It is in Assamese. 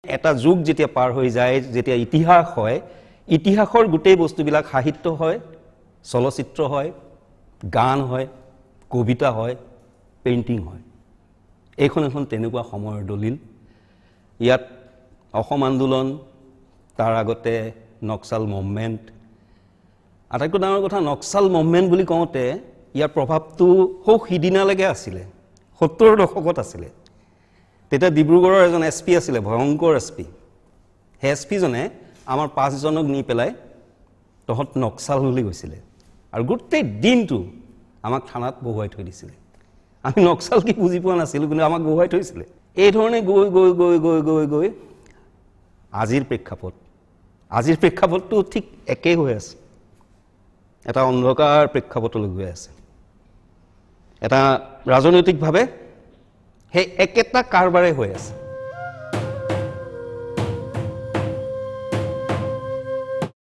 এটা যুগ যেতিয়া পাৰ হৈ যায় যেতিয়া ইতিহাস হয় ইতিহাসৰ গোটেই বস্তুবিলাক সাহিত্য হয় চলচ্চিত্ৰ হয় গান হয় কবিতা হয় পেইন্টিং হয় এইখন এখন তেনেকুৱা সময়ৰ দলিল ইয়াত অসম আন্দোলন তাৰ আগতে নক্সাল মুভমেন্ট আটাইতকৈ ডাঙৰ কথা নক্সাল মুভমেন্ট বুলি কওঁতে ইয়াৰ প্ৰভাৱটো খুব হিদিনালৈকে আছিল 70 দশকত আছিল তেতিয়া ডিব্ৰুগড়ৰ এজন এসপি আছিল ভয়ংকৰ এসপি হে এসপি জনে আমাৰ 5 জনক নি পেলাই তহত নক্সাল বুলি কৈছিল আৰু গোটেই দিনটো আমাক থানাত বহুৱাই থৈ দিছিল আমি নক্সাল কি বুজি পোৱা নাছিল কিন্তু আমাক বহুৱাই থৈছিল এই ধৰণে গৈ আজিৰ প্ৰেক্ষাপটটো ঠিক একেই হৈ আছে এটা অন্ধকাৰ প্ৰেক্ষাপটলৈ গৈ আছে এটা ৰাজনৈতিকভাৱে হে একেটা কাৰবাৰে হৈ আছে